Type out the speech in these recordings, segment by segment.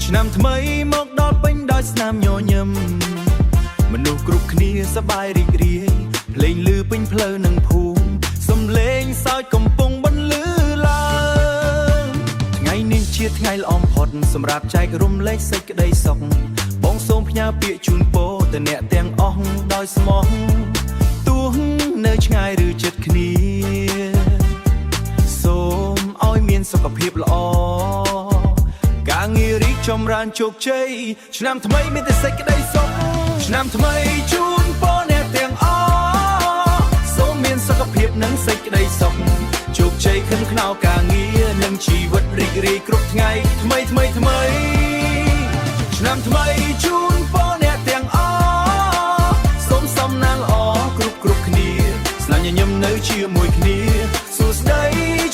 ឆ្នាំថ្មីមកដល់ពេញដោយស្នាមញញឹមមនុស្សគ្រប់គ្នាសប្បាយរីករាយភ្លេងឮពេញផ្លូវនិងភូមិសំឡេងសើចកំពុងបន្លឺឡើងថ្ងៃនេះជាថ្ងៃល្អបំផុតសម្រាប់ចែករំលែកសេចក្តីសុខបងសូមផ្ញើពាក្យជូនពរទៅអ្នកទាំងអស់ដោយស្មោះទោះនៅឆ្ងាយឬជិតគ្នាសូមឲ្យមានសុខភាពល្អការងាររីកចម្រើនជោគជ័យឆ្នាំថ្មីមានតែសេចក្តីសុខឆ្នាំថ្មីជូនពរអ្នកទាំងអស់សូមមានសុខភាពនិងសេចក្តីសុខជោគជ័យខិនខ្នៅការងារនិងជីវិតរីករាយគ្រប់ថ្ងៃថ្មីឆ្នាំថ្មីជូនពរអ្នកទាំងអស់សូមសំណាងល្អគ្រប់គ្នាស្នាមញញឹមនៅជាមួយគ្នាសួស្តី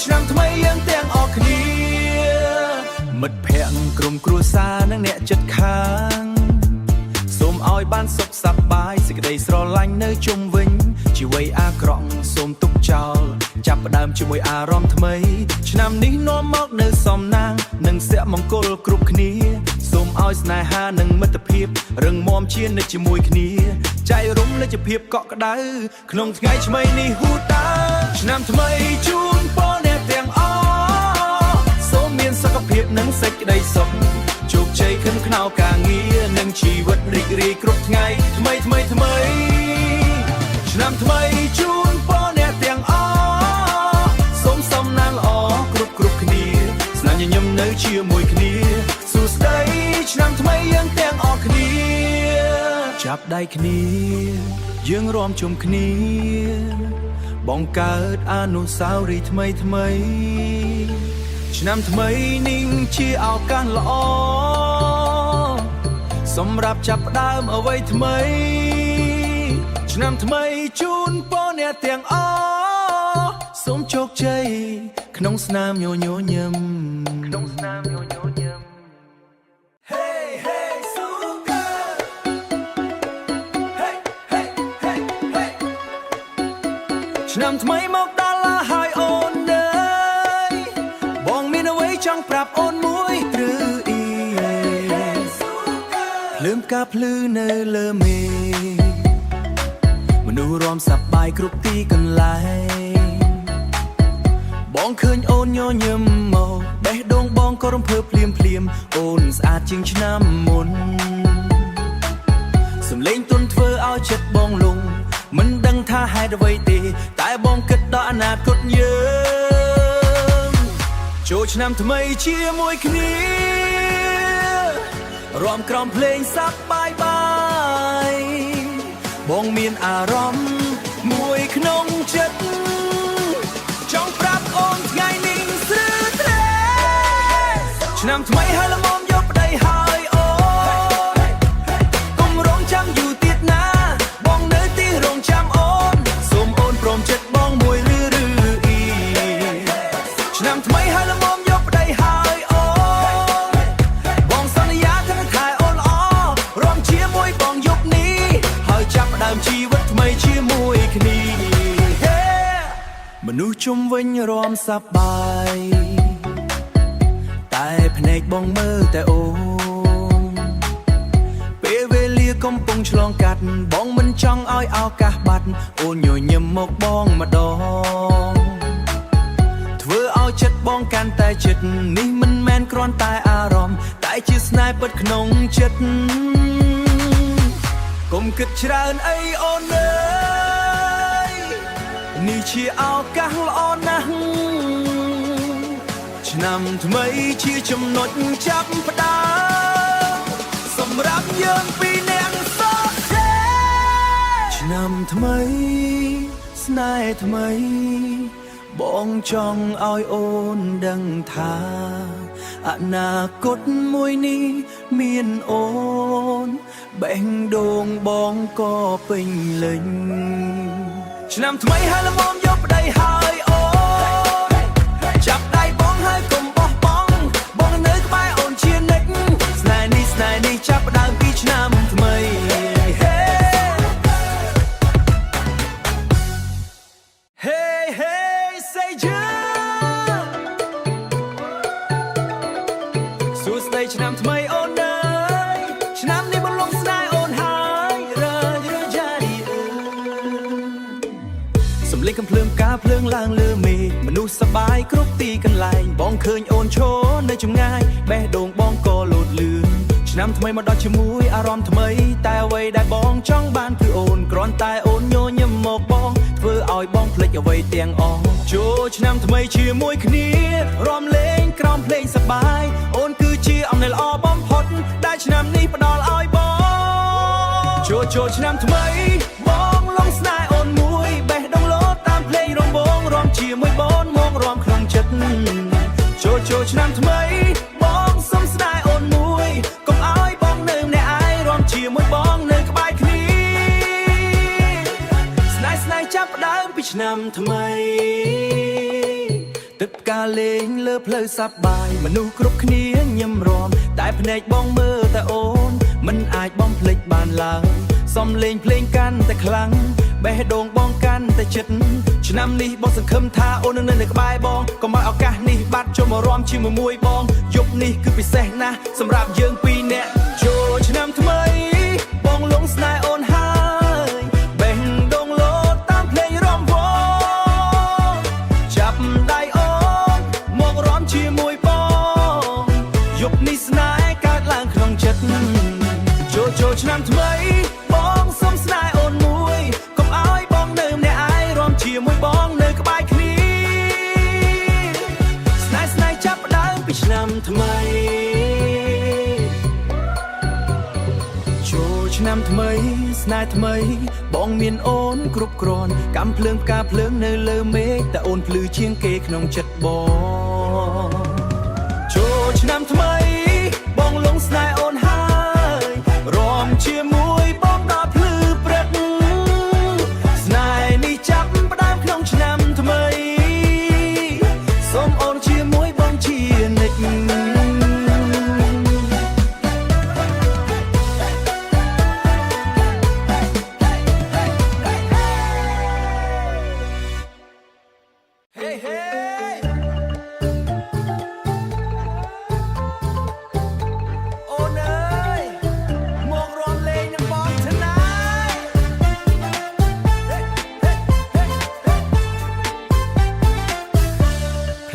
ឆ្នាំថ្មីយើងទាំងអស់គ្នាមិត្តភក្តិក្រុមគ្រួសារនិងអ្នកជិតខាងសូមឲ្យបានសុខសប្បាយសេចក្តីស្រឡាញ់នៅជុំវិញជីវិតអាក្រក់សូមទុកចោលចាប់ផ្ដើមជាមួយអារម្មណ៍ថ្មីឆ្នាំនេះនាំមកនៅសំណាងនិងសុខមង្គលគ្រប់គ្នាសូមឲ្យស្នេហានិងមិត្តភាពរឹងមាំជានិច្ចជាមួយគ្នាចែករំលែកភាពកក់ក្ដៅក្នុងថ្ងៃថ្មីនេះហ៊ូតាឆ្នាំថ្មីជូនពរអ្នកទាំងអស់សូមមានសុខភាពនិងសេចក្តីសុខជោគជ័យខិនខ្នៅការងារនិងជីវិតរីករាយគ្រប់ថ្ងៃថ្មីឆ្នាំថ្មីជូនពរអ្នកទាំងអស់សូមសំណាងល្អគ្រប់គ្នាស្នាមញញឹមនៅជាមួយគ្នាសួស្តីឆ្នាំថ្មីយើងទាំងអស់គ្នាចាប់ដៃគ្នាយើងរួមជុំគ្នាបង្កើតអនុស្សាវរីយ៍ថ្មីឆ្នាំថ្មីនេះជាឱកាសល្អសម្រាប់ចាប់ផ្ដើមអ្វីថ្មីឆ្នាំថ្មីជូនពរអ្នកទាំងអស់សូមជោគជ័យក្នុងស្នាមញញឹមHey hey sugar Hey hey hey hey ឆ្នាំថ្មីមកដល់ហើយអូនអើយបងមានអ្វីចង់ប្រាប់អូនមួយព្រឺអ៊ីភ្លើងផ្កាភ្លឺនៅលើមេមនុស្សរំសប្បាយគ្រប់ទីកន្លែងបងឃើញអូនញញឹមមកបេះដូងបងក៏រំភើបភ្លាមអូនស្អាតជាងឆ្នាំមុនសំឡេងទន់ធ្វើឲ្យចិត្តបងលងមិនដឹងថាហេតុអ្វីទេតែបងគិតដល់អនាគតយើងចូលឆ្នាំថ្មីជាមួយគ្នារាំក្រំភ្លេងសប្បាយបងមានអារម្មណ៍មួយក្នុងចិត្តចង់ប្រាប់អូនថ្ងៃនេះស្រឿត្រេឆ្នាំថ្មីហើយល្មមយកប្តីហើយអូនកុំរងចាំយូរទៀតណាបងនៅទីរងចាំអូនសូមអូនព្រមចិត្តបងមួយឬអ៊ីឆ្នាំថ្មីហើយល្មមយកប្តីហើយអូបងសន្យាថានឹងថែអូនល្អរំជាមួយបងយប់នេះហើយចាប់ផ្ដើមជីវិតថ្មីជាមួយគ្នាមនុស្សជុំវិញរំសប្បាយតែភ្នែកបងមើលតែអូនពេលវេលាកំពុងឆ្លងកាត់បងមិនចង់ឲ្យឱកាសបាត់អូនញញឹមមកបងម្ដងធ្វើឲ្យចិត្តបងកាន់តែចិត្តនេះមិនមែនគ្រាន់តែអារម្មណ៍តែជាស្នេហ៍ពិតក្នុងចិត្តកុំគិតច្រើនអីអូនអើយនេះជាឱកាសល្អណាស់ឆ្នាំថ្មីជាចំណុចចាប់ផ្ដើមសម្រាប់យើងពីរនាក់សោកឆ្នាំថ្មីស្នេហ៍ថ្មីបងចង់ឲ្យអូនដឹងថាអនាគតមួយនេះមានអូនបេះដូងបងក៏ពេញលេញឆ្នាំថ្មីហើយល្មមយកប្តីហើយអូចាប់ដៃបងហើយកុំបោះបង់បងនៅក្បែរអូនជានិច្ចស្នេហ៍នេះចាប់ផ្ដើមពីឆ្នាំថ្មី Hey hey say yeah សួស្ដីឆ្នាំថ្មីអូនអើយឆ្នាំនេះបងលងស្នេហ៍អូនហើយរើយ៉ាឌីសំលេងកំភ្លើងការភ្លើងឡើងលើមេឃមនុស្សសប្បាយគ្រប់ទីកន្លែងបងឃើញអូនឈរនៅចម្ងាយបេះដូងបងក៏លោតលឿនឆ្នាំថ្មីមកដល់ជាមួយអារម្មណ៍ថ្មីតែអ្វីដែលបងចង់បានគឺអូនគ្រាន់តែអូនញញឹមមកបងធ្វើឲ្យបងភ្លេចអ្វីទាំងអស់ចូលឆ្នាំថ្មីជាមួយគ្នារាំលេងក្រោមភ្លេងសប្បាយអូនគឺជាអំណែលល្អបំផុតដែលឆ្នាំនេះផ្ដល់ឲ្យបងចូលឆ្នាំថ្មីបងលងស្នេហ៍អូនមួយបេះដូងលោតតាមភ្លេងរំបងរាំជាមួយបងមករំក្នុងចិត្តចូលឆ្នាំថ្មីបងសុំស្នេហ៍អូនមួយកុំឲ្យបងនៅម្នាក់ឯងរាំជាមួយបងនៅក្បែរគ្នាស្នេហ៍ចាប់ផ្ដើមពីឆ្នាំថ្មីទឹកផ្កាលេងលើផ្លូវសប្បាយមនុស្សគ្រប់គ្នាញឹមរាំតែភ្នែកបងមើលតែអូនមិនអាចបំភ្លេចបានឡើយសំលេងភ្លេងកាន់តែខ្លាំងបេះដូងបងកាន់តែចិត្តឆ្នាំនេះបងសង្ឃឹមថាអូននឹងនៅក្បែរបងកុំឲ្យឱកាសនេះបាត់ចូលមករាំជាមួយបងយប់នេះគឺពិសេសណាស់សម្រាប់យើងពីរនាក់ចូលឆ្នាំថ្មីបងលងស្នេហ៍អូនហើយបេះដូងលោតតាមភ្លេងរំវងចាប់ដៃអូនមករំជាមួយបងយប់នេះស្នេហ៍កើតឡើងក្នុងចិត្តចូលឆ្នាំថ្មីបងសុំស្នេហ៍អូនមួយកុំឲ្យបងនៅម្នាក់ឯងរាំជាមួយបងនៅក្បែរគ្នាស្នេហ៍ចាប់ផ្ដើមពីឆ្នាំថ្មីចូលឆ្នាំថ្មីស្នេហ៍ថ្មីបងមានអូនគ្រប់គ្រាន់កំភ្លើងផ្កាភ្លើងនៅលើមេឃតែអូនភ្លឺជាងគេក្នុងចិត្តបងចូលឆ្នាំថ្មីបងលងស្នេហ៍អូនហើយរាំជាមួយបងដល់ភ្លឺព្រឹកស្នេហ៍នេះចាប់ផ្ដើមក្នុងឆ្នាំថ្មីសូមអូនជាមួយបងជានិច្ច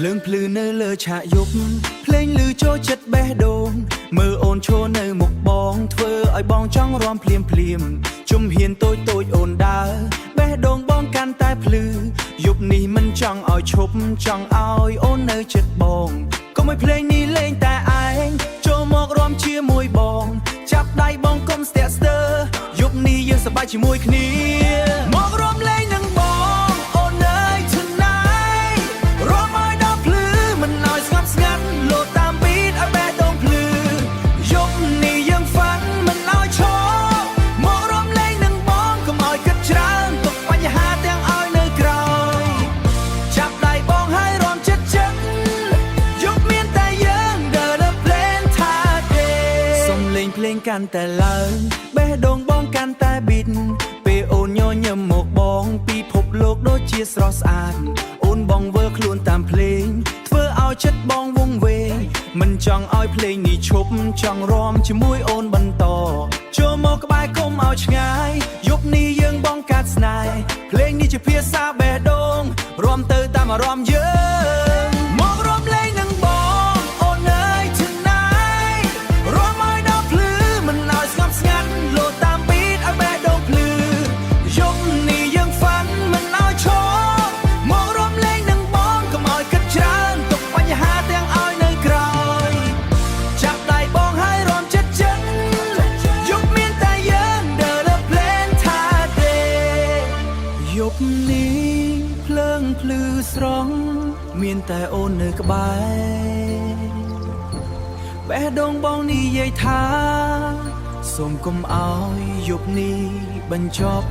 ភ្លើងភ្លឺនៅលើឆាកយប់ភ្លេងឮចូលចិត្តបេះដូងមើលអូនឈរនៅមុខបងធ្វើឲ្យបងចង់រាំភ្លាមជំហានតូចអូនដើរបេះដូងបងកាន់តែភ្លឺយប់នេះមិនចង់ឲ្យឈប់ចង់ឲ្យអូននៅចិត្តបងកុំឲ្យភ្លេងនេះលេងតែឯងចូលមករាំជាមួយបងចាប់ដៃបងកុំស្ទាក់ស្ទើរយប់នេះយើងសប្បាយជាមួយគ្នាមករំលេងនឹងបងអូនអើយ tonight រាំឲ្យដល់ភ្លឺមិនឲ្យស្ងប់ស្ងាត់លោតតាមប៊ីតឲ្យបេះដូងភ្លឺយប់នេះយើងហ្វាន់មិនឲ្យឈប់មករំលេងនឹងបងកុំឲ្យគិតច្រើនទុកបញ្ហាទាំងឲ្យនៅក្រោយចាប់ដៃបងឲ្យរាំចិត្តយប់មានតែយើងដើរលើភ្លេងថាទេសំលេងភ្លេងកាន់តែឡើងបេះដូងបងកាន់តែប៊ីតពេលអូនញញឹមមកបងពិភពលោកដូចជាស្រស់ស្អាតអូនបងវើខ្លួនតាមភ្លេងធ្វើឲ្យចិត្តបងវង្វេងមិនចង់ឲ្យភ្លេងនេះឈប់ចង់រាំជាមួយអូនបន្តចូលមកក្បែរកុំឲ្យឆ្ងាយយប់នេះយើងបងកាត់ស្នេហ៍ភ្លេងនេះជាភាសាបេះដូងរាំទៅតាមអារម្មណ៍យើងមករំលេងនឹងបងអូនអើយ tonight រាំឲ្យដល់ភ្លឺមិនឲ្យស្ងប់ស្ងាត់លោតតាមប៊ីតឲ្យបេះដូងភ្លឺយប់នេះយើងហ្វាន់មិនឲ្យឈប់មករំលេងនឹងបងកុំឲ្យគិតច្រើនទុកបញ្ហាទាំងឲ្យនៅក្រោយចាប់ដៃបងឲ្យរាំចិត្តយប់មានតែយើងដើរលើភ្លេងថាទេយប់នេះភ្លើងភ្លឺស្រង់មានតែអូននៅក្បែរបេះដូងបងនិយាយថាសូមកុំឲ្យយប់នេះបញ្ចប់